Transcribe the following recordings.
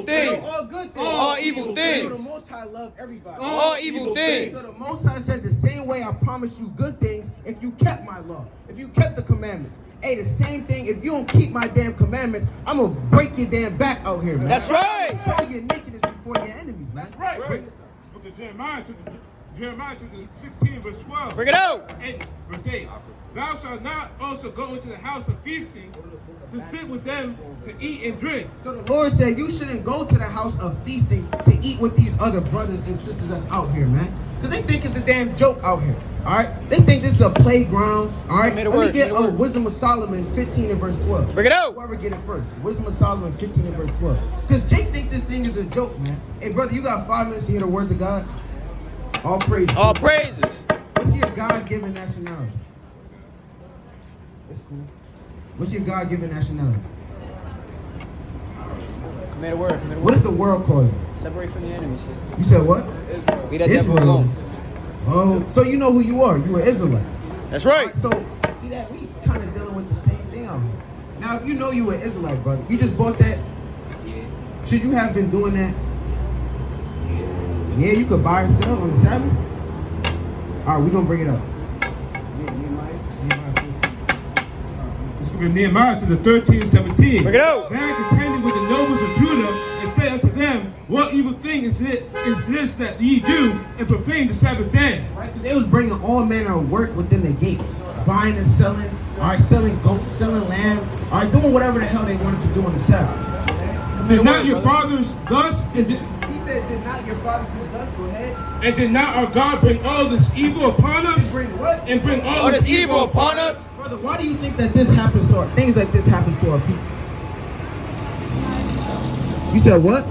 evil things. All good things. All evil things. So the Most High loved everybody. All evil things. So the Most High said, the same way I promised you good things if you kept my law, if you kept the commandments. Hey, the same thing, if you don't keep my damn commandments, I'm going to break your damn back out here, man. That's right. Show your nakedness before your enemies, man. That's right. Look at Jeremiah to the 16, verse 12. Bring it out. And verse 8. Thou shalt not also go into the house of feasting to sit with them to eat and drink. So the Lord said you shouldn't go to the house of feasting to eat with these other brothers and sisters that's out here, man. Because they think it's a damn joke out here. All right? They think this is a playground. All right? Let me get Wisdom of Solomon 15 and verse 12. Bring it out. Whoever get it first. Wisdom of Solomon 15 and verse 12. Because Jake think this thing is a joke, man. Hey, brother, you got 5 minutes to hear the words of God? All praises. All praises. What's your God-given nationality? It's cool. What's your God-given nationality? Command a word. What does the world call you? Separate from the enemies. You said what? Leave that devil alone. Oh, so you know who you are. You are Israelite. That's right. So, see that? We kind of dealing with the same thing out here. Now, if you know you were Israelite, brother, you just bought that? Yeah. Should you have been doing that? Yeah, you could buy or sell on the Sabbath? All right, we're going to bring it up. Nehemiah to the 13 and 17. Bring it out. Then contended with the nobles of Judah and said unto them, what evil thing is this that ye do and profane the Sabbath day? Right, because they was bringing all manner of work within the gates, buying and selling, all right, selling goats, selling lambs, all right, doing whatever the hell they wanted to do on the Sabbath. Did not your fathers thus? He said, did not your fathers do thus? Go ahead. And did not our God bring all this evil upon us? Bring what? And bring all this evil upon us? Brother, why do you think that this happens to things like this happens to our people? You said what?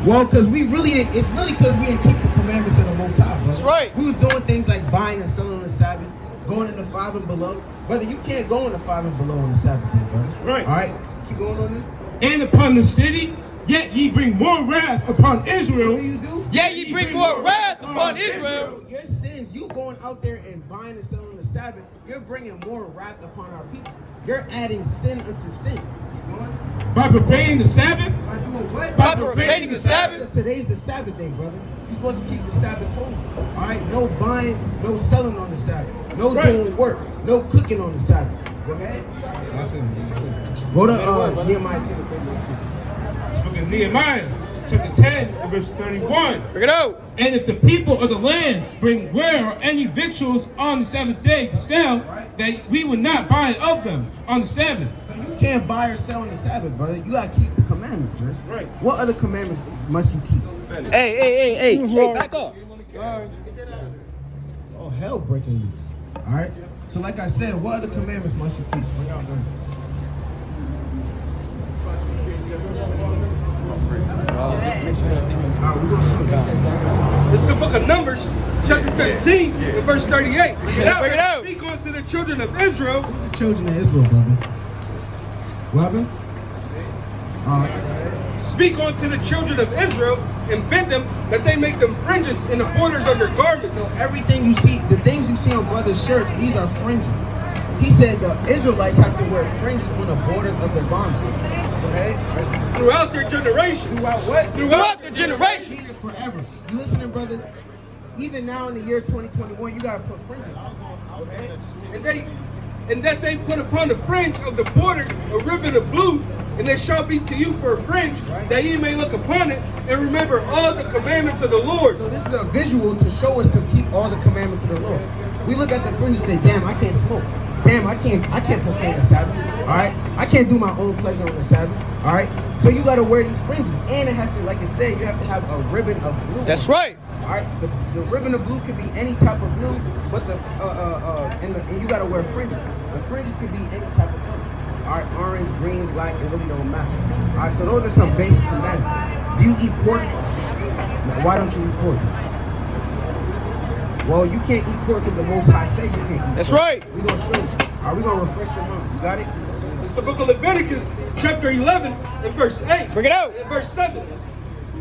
Well, because it's really because we didn't keep the commandments of the Most High, brother. That's right. We was doing things like buying and selling on the Sabbath, going in the 5 and below. Brother, you can't go in the 5 and below on the Sabbath day, brother. Right. All right, keep going on this. And upon the city, yet ye bring more wrath upon Israel. What do you do? Yeah, ye bring more wrath upon Israel. Your sins, you going out there and buying and selling on the Sabbath, you're bringing more wrath upon our people. You're adding sin unto sin. Keep going. By profaning the Sabbath? By doing what? By profaning the Sabbath. Today's the Sabbath day, brother. You're supposed to keep the Sabbath holy. All right? No buying, no selling on the Sabbath. No doing work. No cooking on the Sabbath. Go ahead. That's it. Go to Nehemiah 10:31. Book of Nehemiah, chapter 10, verse 31. Bring it out. And if the people of the land bring ware or any victuals on the Sabbath day to sell, that we would not buy it of them on the Sabbath. So you can't buy or sell on the Sabbath, brother. You gotta keep the commandments, man. Right. What other commandments must you keep? Hey, back up. Oh, hell breaking loose. All right. So like I said, what other commandments must you keep? Bring out numbers. Alright, we're gonna show you. This is the book of Numbers, chapter 15, and verse 38. Bring it out. Speak unto the children of Israel. Who's the children of Israel, brother? What happened? Speak unto the children of Israel and bid them that they make them fringes in the borders of their garments. So everything you see, the things you see on brothers' shirts, these are fringes. He said the Israelites have to wear fringes on the borders of their garments. Okay? Throughout their generation. Throughout what? Throughout their generation. Meaning forever. You listening, brother? Even now in the year 2021, you gotta put fringes on. Okay? And that they put upon the fringe of the borders a ribbon of blue, and it shall be to you for a fringe, that ye may look upon it and remember all the commandments of the Lord. So this is a visual to show us to keep all the commandments of the Lord. We look at the fringe and say, damn, I can't smoke. Damn, I can't profane the Sabbath. All right? I can't do my own pleasure on the Sabbath. All right? So you got to wear these fringes. And it has to, like I said, you have to have a ribbon of blue. That's right. All right? The ribbon of blue could be any type of blue, but and you got to wear fringes. The fringes could be any type of color. All right? Orange, green, black, it really don't matter. All right? So those are some basic commandments. Do you eat pork? Now, why don't you eat pork? Well, you can't eat pork because the Most High say you can't eat pork. That's right. We're going to show you. All right, we're going to refresh your mind. You got it? It's the book of Leviticus, chapter 11, and verse 8. Bring it out. And verse 7.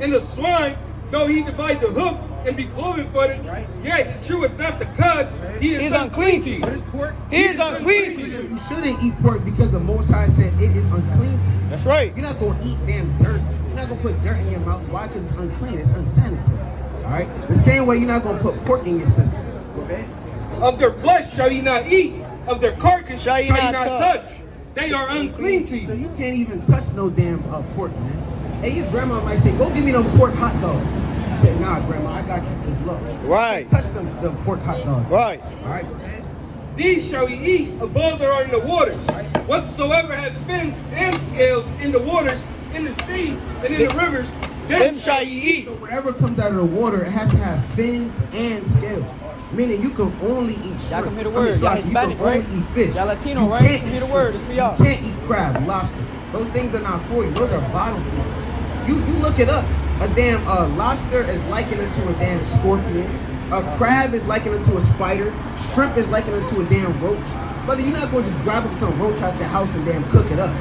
And the swine, though he divide the hoof and be cloven footed, yet he cheweth not the cud, he is unclean to you. What is pork? He is unclean to you. You shouldn't eat pork because the Most High said it is unclean to you. That's right. You're not going to eat damn dirt. You're not gonna put dirt in your mouth. Why? Because it's unclean. It's unsanitary. All right. The same way you're not gonna put pork in your system. Go ahead. Of their flesh shall ye not eat. Of their carcass Shall ye not touch. They are unclean to So you. you can't even touch no damn pork, man. Hey, your grandma might say, "Go give me them pork hot dogs." She said, "Nah, grandma, I gotta keep this low." Right. You can't touch them pork hot dogs. Right. All right. Go ahead. These shall ye eat above that are in the waters. Whatsoever hath fins and scales in the waters, in the seas, and in the rivers, Them shall ye eat. So whatever comes out of the water, it has to have fins and scales. Meaning you can only eat shrimp. Y'all can hear the I mean, word. Y'all sorry, Hispanic, you can only right? eat fish. Y'all Latino, You right? can't You can hear the eat word. shrimp. It's for y'all. You can't eat crab, lobster. Those things are not for you. Those are bottom feeders. You look it up. A damn lobster is likened to a damn scorpion. A crab is likened to a spider. Shrimp is likened to a damn roach. Brother, you're not going to just grab up some roach out your house and damn cook it up.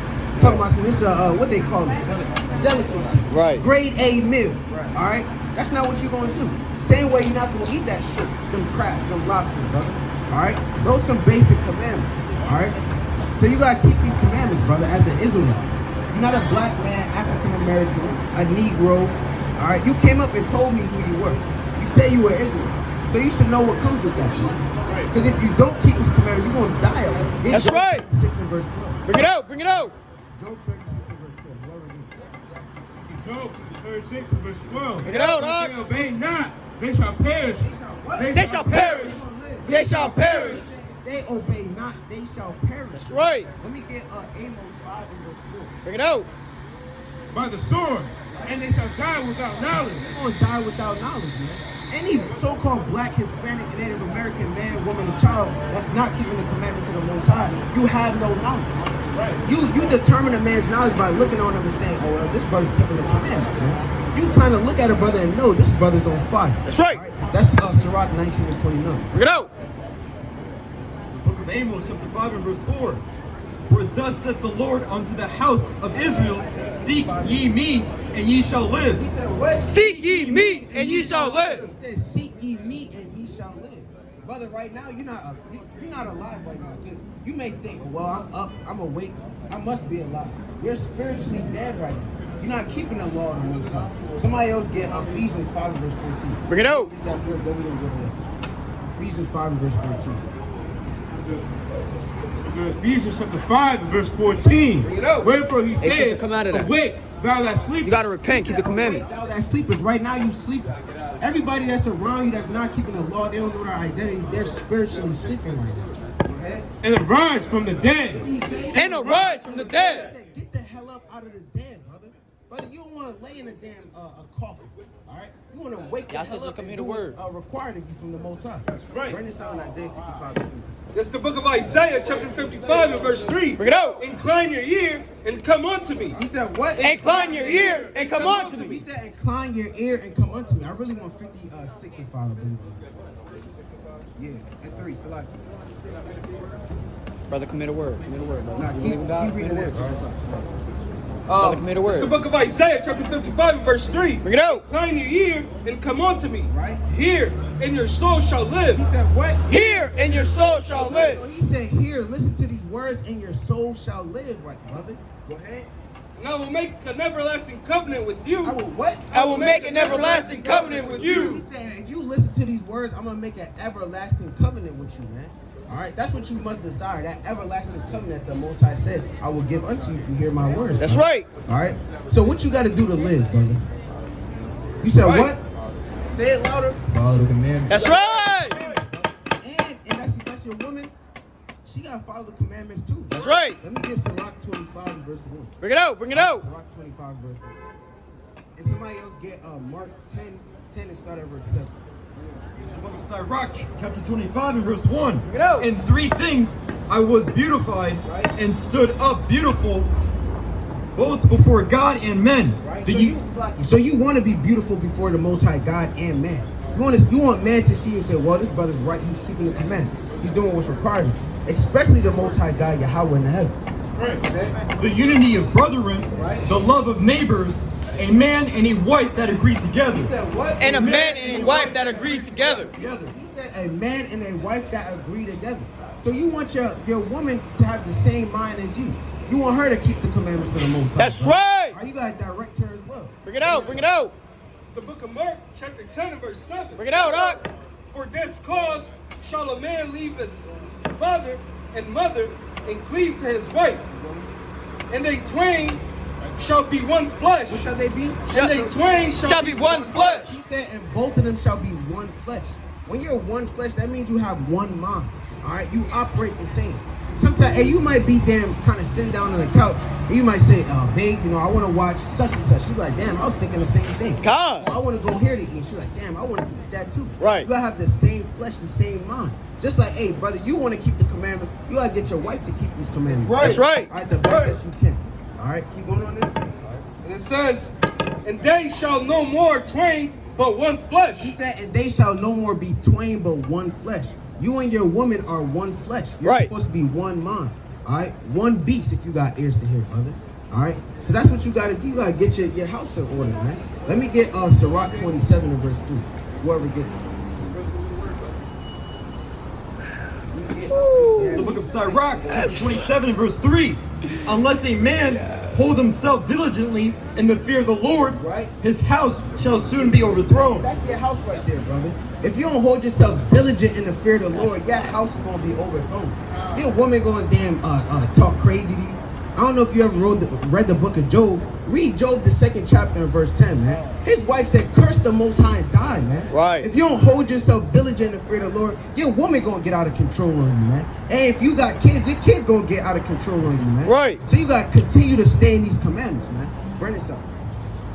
Talking about some, this what they call it? Delicacy. Right. Grade A meal. All right? That's not what you're going to do. Same way you're not going to eat that shit. Them crabs, them lobsters, brother. All right? Those some basic commandments. All right? So you got to keep these commandments, brother, as an Israelite. You're not a black man, African American, a Negro. All right? You came up and told me who you were. You say you were Israelite. So you should know what comes with that, man. Because if you don't keep his commandments, you're going to die of it. That's right. 6 and verse 12. Bring it out. Bring it out. Job 36 and verse 12. Whoever it is. Job 36 and verse 12. Bring it out, If dog. they obey not, they shall perish. They shall perish. They shall perish. They obey not, they shall perish. That's right. Let me get Amos 5 and verse 4. Bring it out. By the sword, and they shall die without knowledge. You're going to die without knowledge, man. Any so-called black, Hispanic, and Native American man, woman, and child that's not keeping the commandments of the Most High, you have no knowledge. Right. You determine a man's knowledge by looking on him and saying, "Oh, well, this brother's keeping the commandments, man." You kind of look at a brother and know this brother's on fire. That's right. That's Sirach 19 and 29. Bring it out. Book of Amos, chapter 5 and verse 4. For thus saith the Lord unto the house of Israel, Seek ye me, and ye shall live. He said, "What? Seek ye me, and ye shall live. He says, "Seek ye me, and ye shall live." Brother, right now you're not alive right now. Because you may think, "Oh, well, I'm up, I'm awake, I must be alive." You're spiritually dead right now. You're not keeping the law of the Most High. Somebody else get Ephesians 5 and verse 14. Bring it out. That verse, then we don't go there. Ephesians 5 and verse 14. Ephesians chapter 5 and verse 14. Bring it out. Wherefore he Hey, sister, said, come out of that. Awake, thou that sleepest. You got to repent. Keep the commandment. Now that sleepers, right now you sleeping. Everybody that's around you that's not keeping the law, they don't know their identity. They're spiritually sleeping right now. Okay? And arise from the dead. And arise from the dead. Get the hell up out of the dead, brother. Brother, you don't want to lay in a damn a coffin. All right? You want to wake the Y'all hell sister up come and hear do the what's word. required of you from the Most High. That's right. Bring this out in Isaiah 55. That's the book of Isaiah, chapter 55 and verse 3. Bring it out. Incline your ear and come unto me. He said, what? Incline your ear and come on to He me. said, incline your ear and come unto me. I really want 56 and 5, I believe. Yeah, and 3, select. Brother, commit a word. Commit a word, brother. Nah, You keep believe in God? reading Commit a that. word. Select. Brother, commit a It's the word. book of Isaiah, chapter 55 and verse 3. Bring it out. Incline your ear and come unto me. Right? Hear, and your soul shall live. He said, what? Hear, and your soul shall So live. he said, here, listen to these words, and your soul shall live, right, brother? Go ahead. And I will make an everlasting covenant with you. I will what? I will make an everlasting covenant with He you. said, if you listen to these words, I'm going to make an everlasting covenant with you, man. All right? That's what you must desire, that everlasting covenant the Most High said, I will give unto you if you hear my words. That's brother. right. All right? So what you got to do to live, brother? You said Right. what? Say it louder. Follow the commandments. That's right. And that's your woman. She got to follow the commandments too. That's right. Let me get Sirach 25 verse 1. Bring it out. Bring it out. Sirach 25 verse 1. And somebody else get Mark 10 and start at verse 7. The book of Sirach, chapter 25 and verse 1. it out. In 3 things I was beautified and stood up beautiful, both before God and men. Right? The So you want to be beautiful before the Most High God and man. You want man to see you and say, well, this brother's right. He's keeping the commandments. He's doing what's required of him. Especially the Most High God, Yahweh in the heavens. the unity of brethren, Right. the love of neighbors, a man and a wife that agree together. He said what? And a man and a wife that agree together. Together. He said a man and a wife that agree together. So you want your woman to have the same mind as you. You want her to keep the commandments of the Most High. That's right. You got to direct her as well. Bring it out. Bring it out. It's the book of Mark, chapter 10 and verse 7. Bring it out, Doc. For this cause shall a man leave his father and mother and cleave to his wife, and they twain shall be one flesh. What shall they be? And they twain Shall be one flesh. He said, and both of them shall be one flesh. When you're one flesh, that means you have one mind. All right, you operate the same. Sometimes, hey, you might be damn kind of sitting down on the couch, and you might say, babe, you know, I want to watch such and such. She's like, damn, I was thinking the same thing. God. Oh, I want to go here to eat. She's like, damn, I wanted to eat that too. Right. You gotta have the same flesh, the same mind. Just like, hey, brother, you want to keep the commandments, you gotta get your wife to keep these commandments. Right. That's right. All right, the best that you can. All right, keep going on this. And it says, and they shall no more twain, but one flesh. He said, and they shall no more be twain, but one flesh. You and your woman are one flesh. You're Right. supposed to be one mind. All right, one beast if you got ears to hear, brother. All right, so that's what you got to do. You got to get your house in order, man. Let me get Sirach 27 and verse 3. Whoever gets it. The book of Sirach, chapter 27 and verse 3. Unless a man hold himself diligently in the fear of the Lord, Right. his house shall soon be overthrown. That's your house right there, brother. If you don't hold yourself diligent in the fear of the Lord, your house is going to be overthrown. Your woman going to damn talk crazy to you. I don't know if you ever read the book of Job. Read Job, the 2nd chapter and verse 10, man. His wife said, curse the Most High and die, man. Right. If you don't hold yourself diligent in the fear of the Lord, your woman going to get out of control on you, man. And if you got kids, your kids going to get out of control on you, man. Right. So you got to continue to stay in these commandments, man. Bring this up.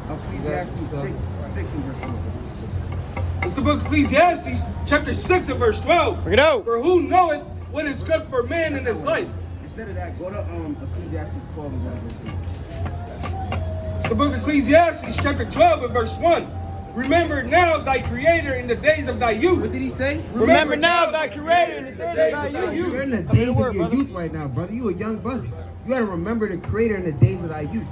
Ecclesiastes 6 and verse 12. It's the book of Ecclesiastes, chapter 6 and verse 12. Bring it out. For who knoweth what is good for man in his life? Instead of that, go to Ecclesiastes 12 and verse 3. It's the book of Ecclesiastes, chapter 12 and verse 1. Remember now thy creator in the days of thy youth. What did he say? Remember now thy creator in the days of thy youth. You're in the days of your youth right now, brother. You a young brother. You gotta remember the creator in the days of thy youth.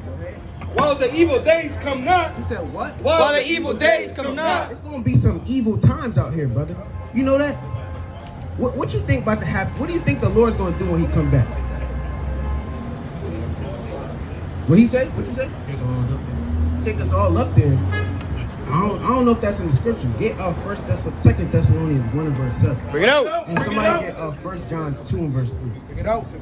While the evil days come not. He said what? While the evil days come not. It's gonna be some evil times out here, brother. You know that? What you think about to happen? What do you think the Lord's gonna do when he come back? What he say? What you say? Take us all up there. I don't know if that's in the scriptures. Get 2 Thessalonians 1 and verse 7. Bring it out. And somebody get 1 John 2 and verse 3. Bring it out. The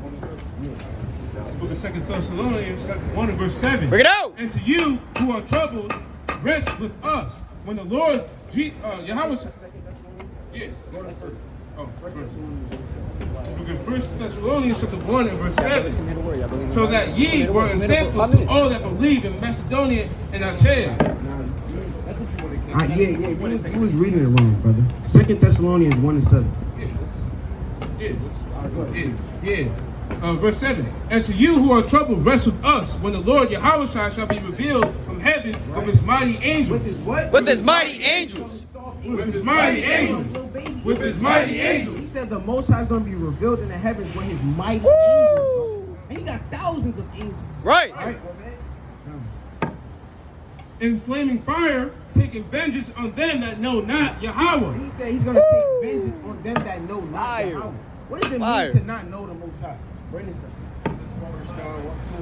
book of 2 Thessalonians 1 and verse 7. Bring it out. And to you who are troubled, rest with us. When the Lord Yahweh. Yes. Oh, first. Book of 1 Thessalonians chapter 1 and verse 7. So that ye were examples to all that believe in Macedonia and Achaia. You was reading it wrong, brother. 2 Thessalonians 1 and 7. Verse 7. And to you who are troubled, rest with us when the Lord Yahweh shall be revealed from heaven with his mighty angels. With his what? With his mighty angels. With his mighty angels. With his mighty angels. He said the Most High is going to be revealed in the heavens with his mighty angels, bro. And he got thousands of angels. Right. All right? In flaming fire, taking vengeance on them that know not Yahweh. He said he's going to take vengeance on them that know not Fire. Yahweh. What does it Fire. mean to not know the Most High? Bring this up. 1 John 2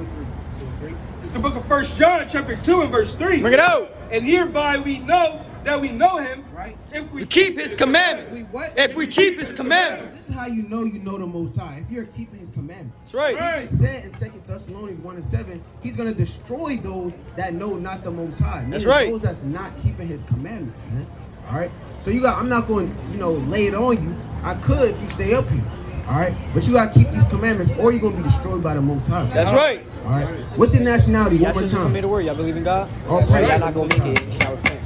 and 3. It's the book of 1 John, chapter 2 and verse 3. Bring it out. And hereby we know that we know him, Right? if We keep his commandments. We what? If we keep his commandments. This is how you know the Most High. If you're keeping his commandments. That's right. Right. It said in 2 Thessalonians 1 and 7, he's going to destroy those that know not the Most High. That's Meaning right. Those that's not keeping his commandments, man. All right? So I'm not going to, lay it on you. I could if you stay up here. All right? But you got to keep these commandments or you're going to be destroyed by the Most High. That's right. All right? What's your nationality? One more time. to word. Y'all believe in God? All praise. Y'all not gonna make it. All right?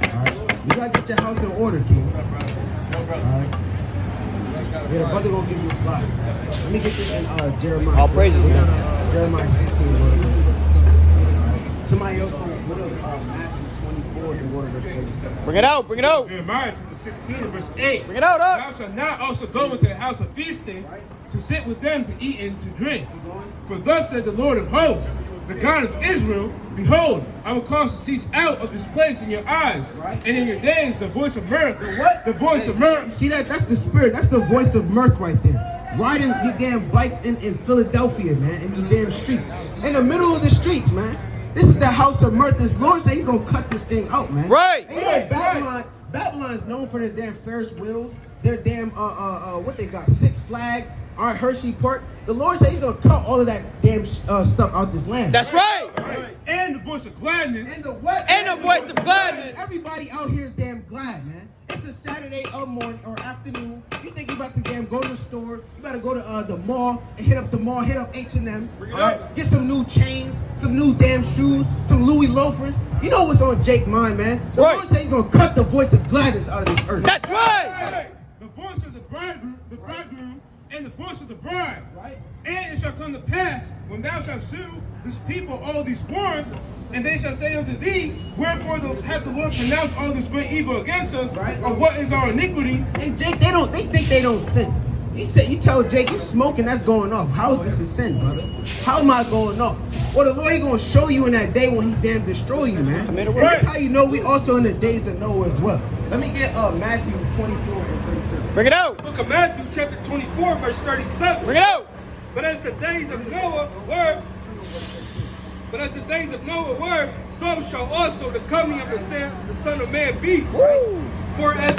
You got to get your house in order, King. All right? Yeah, the brother going to give you a fly. Let me get this in Jeremiah. All praises, We're man. gonna, Jeremiah 16. All right. Somebody else going to go to Matthew 24 and go to verse 37. Bring it out. Bring it out. Jeremiah chapter 16 and verse 8. Bring it out, Thou up. shalt not also go into the house of feasting to sit with them to eat and to drink. For thus said the Lord of hosts, the God of Israel, behold, I will cause to cease out of this place in your eyes, and in your days the voice of mirth. What? The voice of mirth. See that? That's the spirit. That's the voice of mirth right there. Riding your damn bikes in Philadelphia, man, in these damn streets. In the middle of the streets, man. This is the house of mirth. This Lord said he's gonna cut this thing out, man. Right. And you know, Babylon's known for their damn Ferris wheels, their damn what they got, Six Flags, all right, Hershey Park. The Lord said he's gonna cut all of that damn stuff out this land. That's right. And the voice of gladness. And the what? And the voice of gladness. Everybody out here is damn glad, man. It's a Saturday morning or afternoon. You think you about to damn go to the store? You better go to the mall and hit up the mall, hit up H&M. All right, get some new chains, some new damn shoes, some Louis loafers. You know what's on Jake's mind, man? The Lord said he's gonna cut the voice of gladness out of this earth. That's right. The voice of the bridegroom, and the voice of the bride. Right. And it shall come to pass, when thou shalt sue this people all these warrants, and they shall say unto thee, wherefore hath the Lord pronounced all this great evil against us, Right. or what is our iniquity? And Jake, they think they don't sin. You tell Jake, you smoking, that's going off. How is this a sin, brother? How am I going off? Well, the Lord ain't gonna show you in that day when he damn destroy you, man. And that's how you know we also in the days of Noah as well. Let me get Matthew 24 and 37. Bring it out. Book of Matthew, chapter 24, verse 37. Bring it out. But as the days of Noah were, so shall also the coming of the Son of Man be. Woo. For as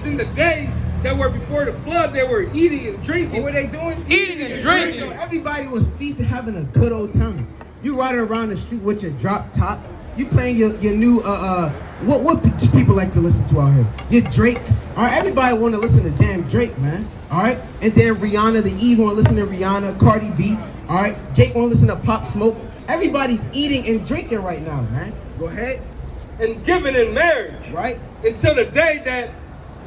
in the days that were before the flood, they were eating and drinking. What were they doing? Eating and drinking. So everybody was feasting, having a good old time. You riding around the street with your drop top. You playing your new what people like to listen to out here? Your Drake. All right, everybody want to listen to damn Drake, man. All right, and then Rihanna, the Eve want to listen to Rihanna, Cardi B. All right, Jake want to listen to Pop Smoke. Everybody's eating and drinking right now, man. Go ahead. And given in marriage, Right. until the day that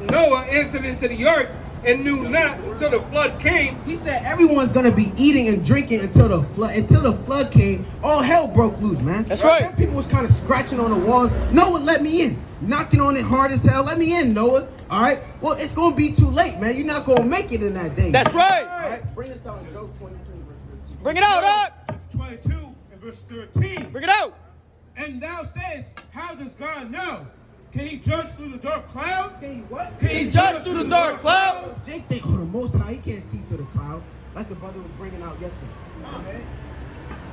Noah entered into the ark and knew not until the flood came. He said everyone's gonna be eating and drinking until the flood. Until the flood came, all hell broke loose, man. That's right. Then people was kind of scratching on the walls. Noah, let me in. Knocking on it hard as hell. Let me in, Noah. All right. Well, it's gonna be too late, man. You're not gonna make it in that day. That's right. All right. Bring us out, Job 22, verse 13. Bring it out, Doc. 22 and verse 13. Bring it out. And thou sayest, how does God know? Can he judge through the dark cloud? Can you what? Can he judge through the dark cloud? Jake think, oh, the Most High, he can't see through the clouds, like the brother was bringing out yesterday. Okay.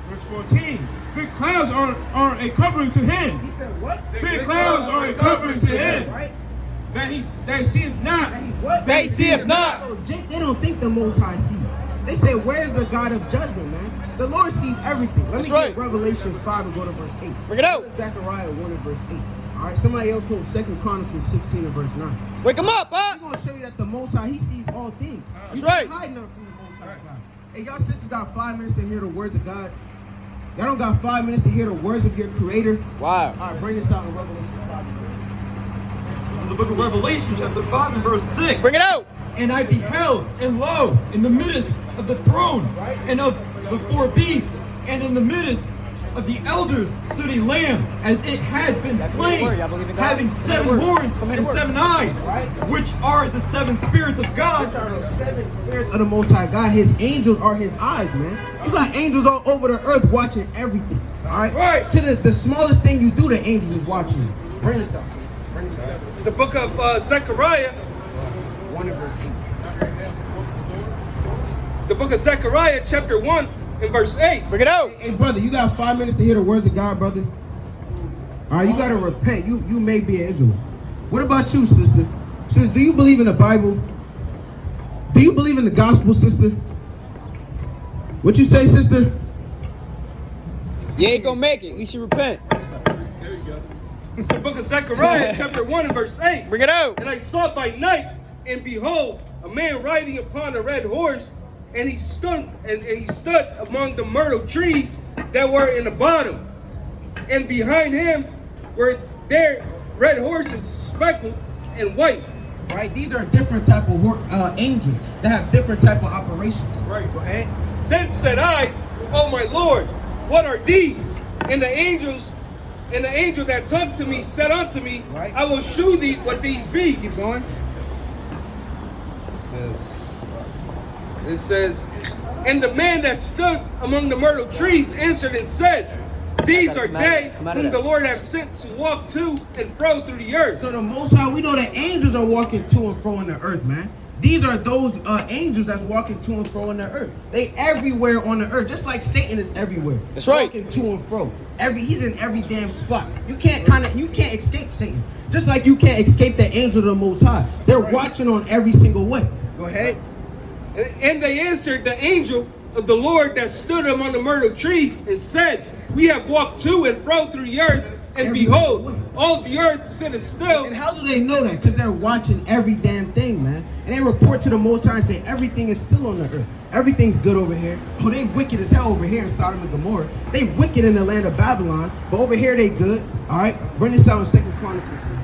Verse 14. Thick clouds are a covering to him. He said what? Thick clouds are a covering to him. Right? That he seeth not. That he what? They seeth not. So Jake, they don't think the Most High sees. They say, where's the God of judgment, man? The Lord sees everything. Let That's me right. get Revelation 5 and go to verse 8. Bring it out. Zechariah 1 and verse 8. All right, somebody else hold 2 Chronicles 16 and verse 9. Wake him up, I'm huh? going to show you that the Most High, he sees all things. That's You right. can't hide nothing from the Most High God. Hey, y'all sisters got 5 minutes to hear the words of God. Y'all don't got 5 minutes to hear the words of your Creator. Wow. All right, bring this out in Revelation 5. This is the book of Revelation, chapter 5 and verse 6. Bring it out. And I beheld, and lo, in the midst of the throne, and of the 4 beasts, and in the midst of the elders stood a lamb, as it had been slain, having 7 horns and 7 eyes, which are the 7 spirits of Which God. are the 7 spirits of the Most High God. His angels are his eyes, man. You got angels all over the earth watching everything. All right? Right. To the smallest thing you do, the angels is watching you. Bring this up. Bring this up. It's the book of Zechariah. 1 and verse 8. It's the book of Zechariah, chapter 1 and verse 8. Bring it out. Hey, brother, you got 5 minutes to hear the words of God, brother. All right, you got to repent. You may be an Israelite. What about you, sister? Sis, do you believe in the Bible? Do you believe in the gospel, sister? What you say, sister? You ain't gonna make it. You should repent. It's the book of Zechariah, chapter 1 and verse 8. Bring it out. And I saw by night, and behold, a man riding upon a red horse, and he stood among the myrtle trees that were in the bottom. And behind him were there red horses speckled and white. Right? These are different type of angels that have different type of operations. Right. Go ahead. Then said I, O my Lord, what are these? And the angel that talked to me said unto me, Right. I will shew thee what these be. Keep going. It says, and the man that stood among the myrtle trees answered and said, these are they whom the Lord hath sent to walk to and fro through the earth. So the Most High, we know that angels are walking to and fro in the earth, man. These are those angels that's walking to and fro on the earth. They everywhere on the earth, just like Satan is everywhere. That's right. Walking to and fro. He's in every damn spot. You can't escape Satan. Just like you can't escape the angel of the Most High. They're watching on every single way. Go ahead. And they answered the angel of the Lord that stood among the myrtle trees and said, we have walked to and fro through the earth, and behold, all the earth sitteth still. And how do they know that? Because they're watching every damn thing, man. And they report to the Most High and say everything is still on the earth. Everything's good over here. Oh, they wicked as hell over here in Sodom and Gomorrah. They wicked in the land of Babylon, but over here they good. All right, bring this out in 2 Chronicles 16.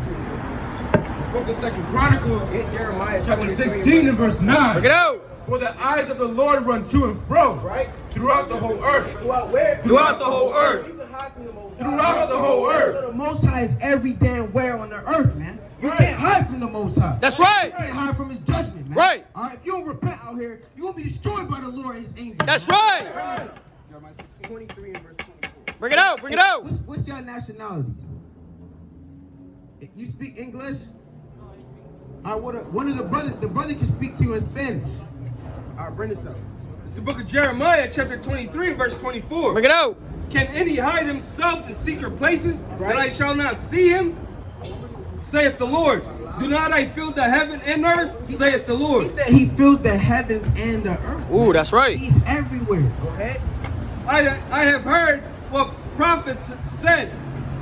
Book of 2 Chronicles, Get Jeremiah chapter 16 and verse 9. Bring it out. For the eyes of the Lord run to and fro, Right? throughout the whole earth. Throughout where? Throughout the whole earth. You can hide from the Most High. Throughout the whole earth. So the Most High is every damn where on the earth, man. You Right. can't hide from the Most High. That's right. You can't hide from His judgment, man. Right. All right. If you don't repent out here, you will be destroyed by the Lord and His angels. That's right. Jeremiah 23 and verse 24. Bring it out. Bring it out. What's your nationalities? You speak English? All right. One of the brother can speak to you in Spanish. All right. Bring this up. It's the book of Jeremiah, chapter 23, verse 24. Bring it out. Can any hide himself in secret places that I shall not see him? Saith the Lord. Do not I fill the heaven and earth? Saith the Lord. He said He fills the heavens and the earth. Ooh, that's right. He's everywhere. Go ahead. I have heard what prophets said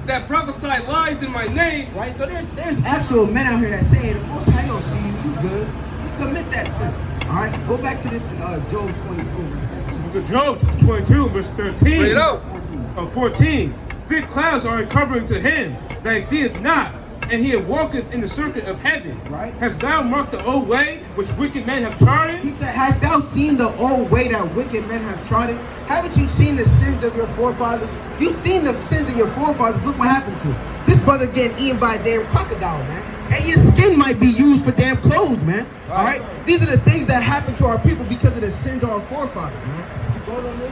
that prophesy lies in my name. Right? So there's actual men out here that say the Most High don't see you. You good. You commit that sin. All right. Go back to this in Job 22. Book of Job, chapter 22, verse 13. Bring it out. 14. Thick clouds are a covering to him that he seeth not, and he walketh in the circuit of heaven. Right. Hast thou marked the old way which wicked men have trodden? He said, hast thou seen the old way that wicked men have trodden? Haven't you seen the sins of your forefathers? You've seen the sins of your forefathers. Look what happened to him. This brother getting eaten by a damn crocodile, man. And your skin might be used for damn clothes, man. All right? These are the things that happen to our people because of the sins of our forefathers, man.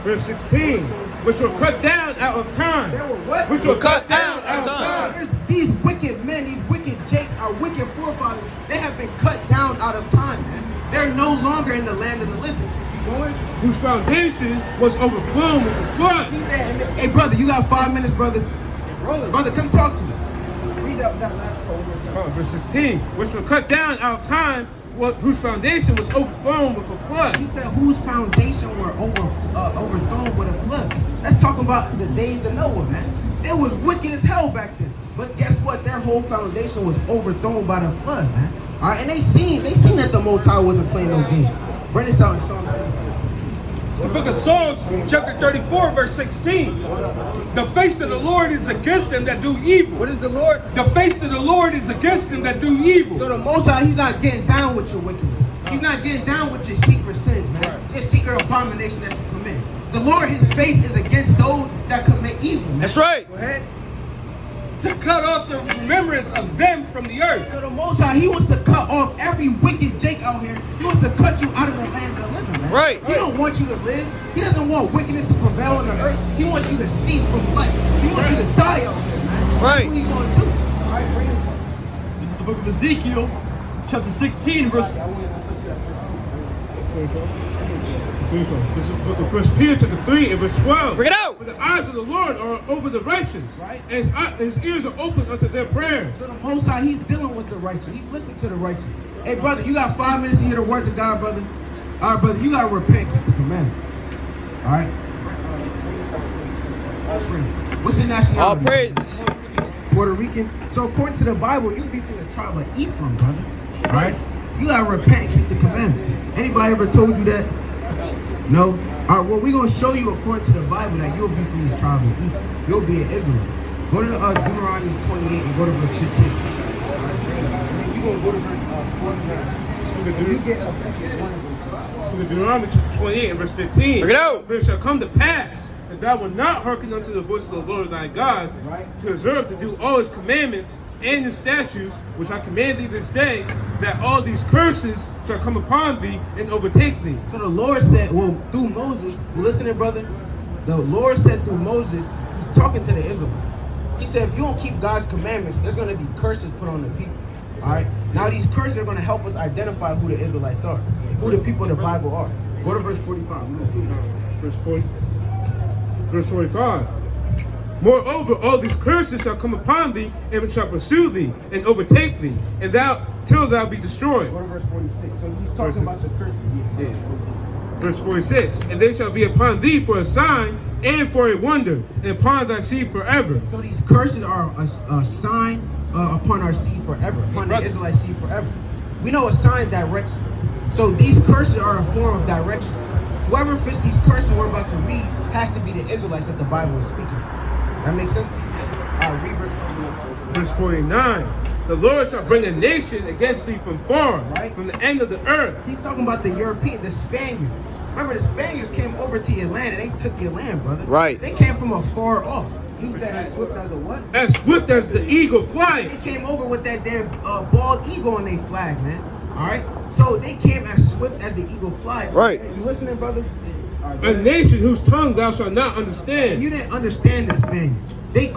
Verse 16. Which were cut down out of time. They were what? Which were cut down out of time. These wicked men, these wicked jakes, our wicked forefathers, they have been cut down out of time, man. They're no longer in the land of the living. Whose foundation was overflown with the flood. He said, hey brother, you got 5 minutes, brother. Brother, come talk to me. Read that last part. Verse 16. Which were cut down out of time, whose foundation was overflown with a flood. He said, whose foundation were overthrown with a flood. That's talking about the days of Noah, man. It was wicked as hell back then. But guess what? Their whole foundation was overthrown by the flood, man. All right, and they seen that the Most High wasn't playing no games. Bring this out in Psalm 34:16. It's the book of Psalms, chapter 34, verse 16. The face of the Lord is against them that do evil. What is the Lord? The face of the Lord is against them that do evil. So the Most High, He's not getting down with your wickedness. He's not getting down with your secret sins, man. Your secret abomination that you commit. The Lord, His face is against those that commit evil, man. That's right. Go ahead. To cut off the remembrance of them from the earth. So the Most High, He wants to cut off every wicked Jake out here. He wants to cut you out of the land of the living, man. Right. He don't want you to live. He doesn't want wickedness to prevail on the earth. He wants you to cease from life. He wants you to die out here, man. Right. That's what He's going to do. All right, bring it up. This is the book of Ezekiel, chapter 16, verse... This is the book of 1 Peter, chapter 3, and verse 12. Bring it out. For the eyes of the Lord are over the righteous, Right. and his ears are open unto their prayers. So the Most High, He's dealing with the righteous. He's listening to the righteous. Hey, brother, you got 5 minutes to hear the words of God, brother. All right, brother, you got to repent, keep the commandments. All right? What's your nationality? All praises. Puerto Rican. So according to the Bible, you be from the tribe of Ephraim, brother. All right? You got to repent and keep the commandments. Anybody ever told you that? No? All right, well, we're going to show you according to the Bible that you'll be from the tribe of Ephraim. You'll be an Israelite. Go to Deuteronomy 28 and go to verse 15. All right, you're going to go to verse 49. You get affected one of them. Deuteronomy chapter 28 and verse 15. Bring it out. But it shall come to pass that thou wilt not hearken unto the voice of the Lord thy God, to observe to do all his commandments and his statutes, which I command thee this day, that all these curses shall come upon thee and overtake thee. So the Lord said, well, through Moses, listen here, brother. The Lord said through Moses, He's talking to the Israelites. He said, if you don't keep God's commandments, there's going to be curses put on the people. All right. Now these curses are going to help us identify who the Israelites are, who the people in the Bible are. Go to verse 45. Verse 40. Verse 45. Moreover, all these curses shall come upon thee, and shall pursue thee, and overtake thee, and thou till thou be destroyed. Go to verse 46. So he's talking about the curses. Yeah. Verse 46. And they shall be upon thee for a sign and for a wonder, and upon thy seed forever. So these curses are a sign upon our seed forever, upon the Israelite seed forever. We know a sign directs. So these curses are a form of direction. Whoever fits these curses we're about to read has to be the Israelites that the Bible is speaking. That makes sense to you? Read verse 49. The Lord shall bring a nation against thee from far, right, from the end of the earth. He's talking about the European, the Spaniards. Remember, the Spaniards came over to your land and they took your land, brother. Right. They came from afar off. He said as swift as a what? As swift as the eagle flying. They came over with that damn bald eagle on their flag, man. All right. So they came as swift as the eagle flies. Right. You listening, brother? A nation whose tongue thou shalt not understand. You didn't understand the Spaniards. They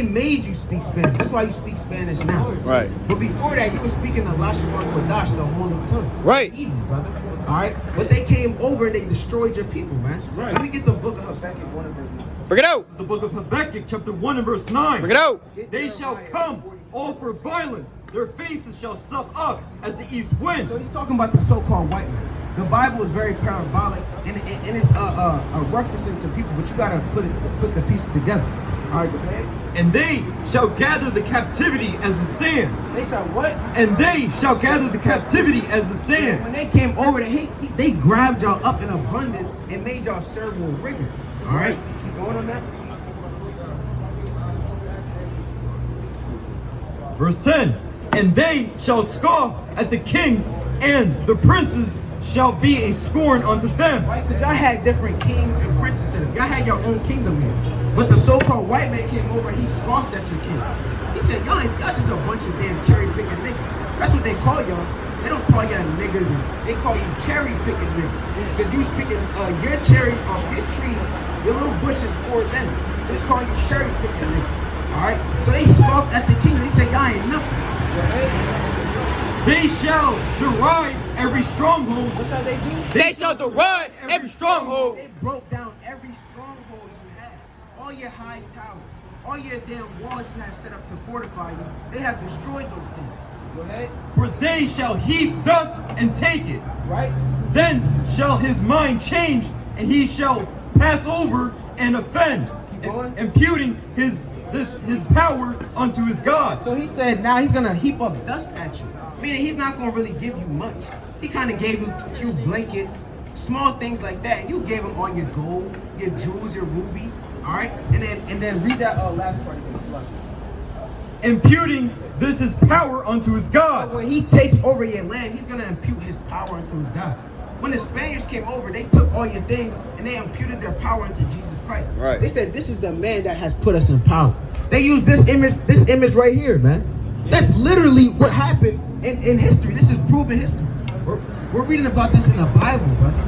made you speak Spanish. That's why you speak Spanish now. Right. But before that, you were speaking the Lashon Kodash, the holy tongue. Right. Hebrew, brother. All right. But they came over and they destroyed your people, man. Right. Let me get the book of Habakkuk 1 and verse 9. Bring it out. The book of Habakkuk, chapter 1 and verse 9. Bring it out. They shall come all for violence. Their faces shall suck up as the east wind. So he's talking about the so-called white man. The Bible is very parabolic and it's a referencing to people, but you gotta put the pieces together. All right, go ahead. And they shall gather the captivity as the sand. They shall what? And they shall gather the captivity as the sand. When they came over, they grabbed y'all up in abundance and made y'all serve with rigor. All right, keep going on that. Verse 10. And they shall scoff at the kings, and the princes shall be a scorn unto them. Right, because y'all had different kings and princesses. Y'all had your own kingdom here. But the so-called white man came over and he scoffed at your king. He said, y'all just a bunch of damn cherry-picking niggas. That's what they call y'all. They don't call y'all niggas, and they call you cherry-picking niggas. Because you was picking your cherries off your trees, your little bushes for them. So it's calling you cherry-picking niggas. Alright? So they scoffed at the king. They said, y'all ain't nothing. They shall deride every stronghold. That's how they do. They shall deride every stronghold. They broke down every stronghold you had. All your high towers, all your damn walls you had set up to fortify you. They have destroyed those things. Go ahead. For they shall heap dust and take it. Right? Then shall his mind change, and he shall pass over and offend, imputing his power unto his God. So he said now he's going to heap up dust at you. Meaning he's not going to really give you much. He kind of gave you a few blankets, small things like that. And you gave him all your gold, your jewels, your rubies. All right? And then read that last part again. Imputing this his power unto his God. So when he takes over your land, he's going to impute his power unto his God. When the Spaniards came over, they took all your things and they imputed their power into Jesus Christ. Right. They said, this is the man that has put us in power. They used this image right here, man. That's literally what happened in history. This is proven history. We're reading about this in the Bible, brother.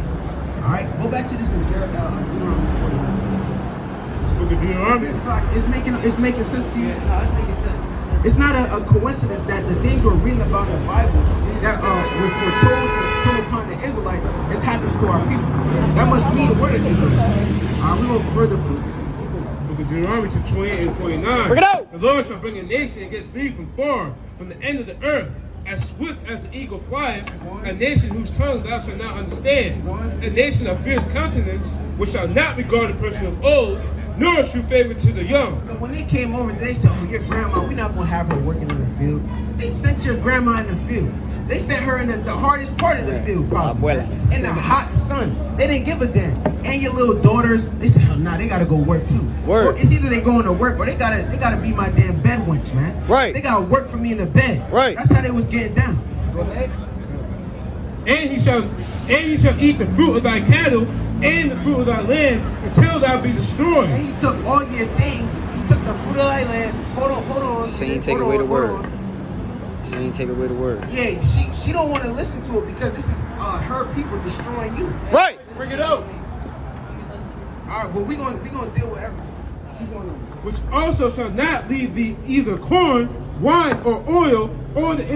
All right, go back to this in Deuteronomy 40. It's making sense to you. It's not a coincidence that the things we're reading about in the Bible that was foretold to come upon the Israelites is happening to our people. That must mean we're the Israelites. We will further prove. Book of Deuteronomy 28 and 49. Bring it out. The Lord shall bring a nation against thee from far, from the end of the earth, as swift as the eagle flieth, a nation whose tongue thou shalt not understand, a nation of fierce countenance, which shall not regard the person of old, nor shew favor to the young. So when they came over, they said, oh, your grandma, we're not going to have her working in the field. They sent your grandma in the field. They sent her in the hardest part of the field, probably. In the hot sun. They didn't give a damn. And your little daughters, they said, oh, nah, they got to go work too. Word. Or it's either they going to work or they gotta be my damn bed wench, man. Right. They got to work for me in the bed. Right. That's how they was getting down. Go ahead. And he shall eat the fruit of thy cattle and the fruit of thy land until thou be destroyed. And he took all your things. He took the fruit of thy land. Hold on. She ain't take away the word. She ain't take away the word. Yeah, she don't want to listen to it because this is her people destroying you. Right. Bring it out. All right, well we gonna deal with everything. Keep going on. Which also shall not leave thee either corn wine or oil, or the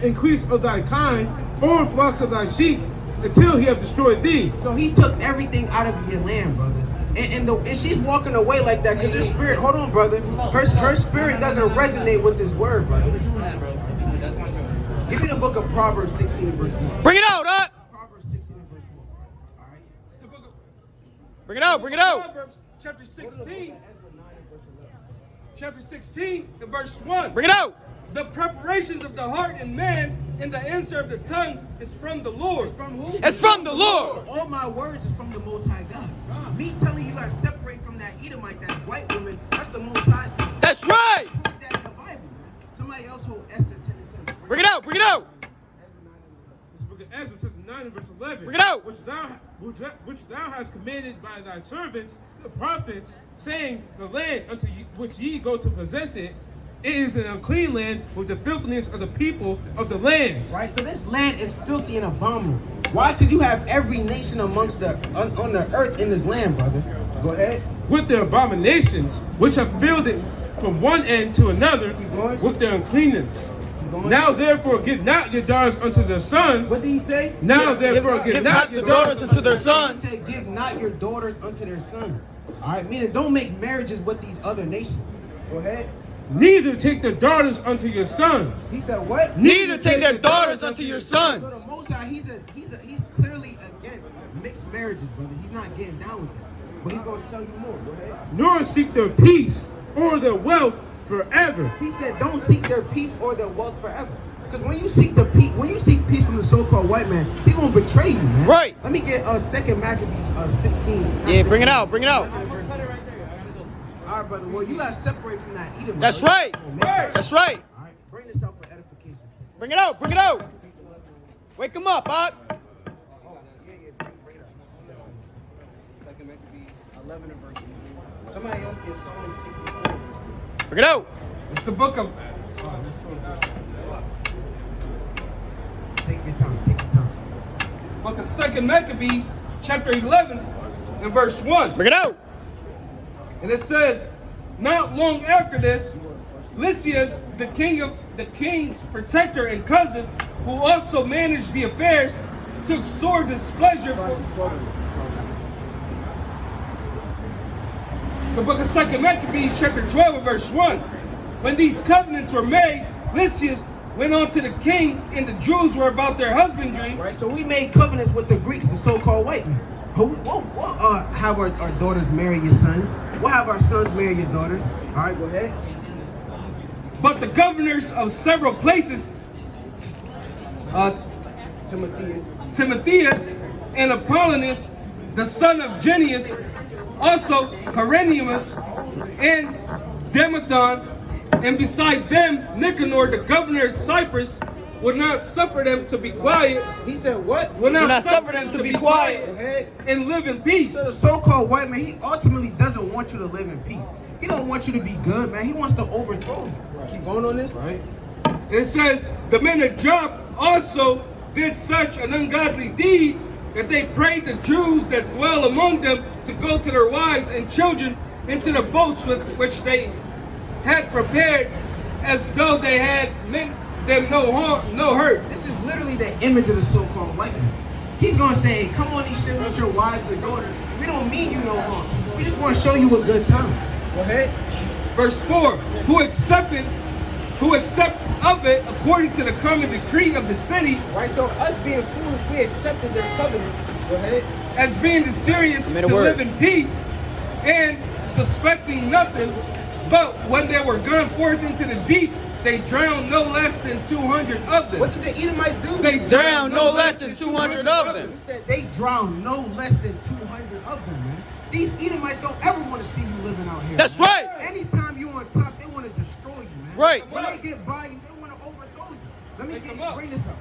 increase of thy kind, or flocks of thy sheep, until he have destroyed thee. So he took everything out of your land, brother. And she's walking away like that because her spirit, hold on, brother. Her spirit doesn't resonate with this word, brother. Give me the book of Proverbs 16 verse 1. Bring it out, huh? Proverbs 16 verse 1. All right. It's the book of Bring it out, bring it out. Proverbs, chapter 16. Chapter 16 and verse 1. Bring it out. The preparations of the heart in man and the answer of the tongue is from the Lord. From who? It's from the Lord. All my words is from the Most High God. Me telling you guys separate from that Edomite, that white woman, that's the Most High saying. That's right. Prove that in the Bible, man. Somebody else hold Esther 10 and 10. Bring it out, bring it out. This book of Ezra, chapter 9 and verse 11. Bring it out. Which thou hast commanded by thy servants, the prophets, saying, the land unto which ye go to possess it, it is an unclean land with the filthiness of the people of the lands. Right, so this land is filthy and abominable. Why? Because you have every nation amongst on the earth in this land, brother. Go ahead. With their abominations, which have filled it from one end to another, going. with their uncleanness. going. Now therefore give not your daughters unto their sons. What did he say? Now therefore give not your daughters unto their sons. He said, give not your daughters unto their sons. All right, meaning don't make marriages with these other nations. Go ahead. Neither take their daughters unto your sons. He said what? Neither take their daughters unto your sons. So the Most High, he's clearly against mixed marriages, brother. He's not getting down with that. But he's gonna tell you more. Go ahead. Nor seek their peace or their wealth forever. He said, don't seek their peace or their wealth forever. Because when you seek peace from the so-called white man, he gonna betray you, man. Right. Let me get 2nd Maccabees 16. Yeah, bring it out, bring it out. All right, brother. Well, you gotta separate from that Edom. That's brother. right. Oh, man. That's right. All right, bring this out for edification. Bring it out, bring it out. Wake him up, huh? Oh, yeah, bring it out. 2nd Maccabees 11 and verse 1. Somebody else get Psalm 64 verse 1. Bring it out. It's the book of Take your time. Take your time. book of 2nd Maccabees, chapter 11 and verse 1. Bring it out. And it says, not long after this, Lysias, the king's protector and cousin, who also managed the affairs, took sore displeasure for the book of 2nd Maccabees, chapter 12 and verse 1. When these covenants were made, Lysias went on to the king, and the Jews were about their husbandry. Right, so we made covenants with the Greeks, the so-called white men. We'll have our daughters marry your sons. We'll have our sons marry your daughters. All right, go ahead. But the governors of several places, Timotheus and Apollonius, the son of Genius, also Hieronymus and Demothon, and beside them Nicanor, the governor of Cyprus, would not suffer them to be quiet. He said what? Would not suffer them to be Go quiet ahead. and live in peace. So the so-called white man, he ultimately doesn't want you to live in peace. He don't want you to be good, man. He wants to overthrow you. Keep going on this. Right. It says, the men of Job also did such an ungodly deed that they prayed the Jews that dwell among them to go to their wives and children into the boats with which they had prepared, as though they had meant them no harm, no hurt. This is literally the image of the so-called white man. He's gonna say, come on these ships with your wives and daughters. We don't mean you no harm. We just want to show you a good time. Go ahead. Verse 4, who accept of it according to the common decree of the city, Right, so us being foolish, we accepted their covenants. Go ahead. as being serious Give me to the word. live in peace, and suspecting nothing. But when they were gone forth into the deep, they drowned no less than 200 of them. What did the Edomites do? They Drowned no less than 200 of them. He said they drowned no less than 200 of them, man. These Edomites don't ever want to see you living out here. That's man. right. Anytime you on top, they want to destroy you, man. Right. When they get by you, they want to overthrow you. Let me Come up. bring this up.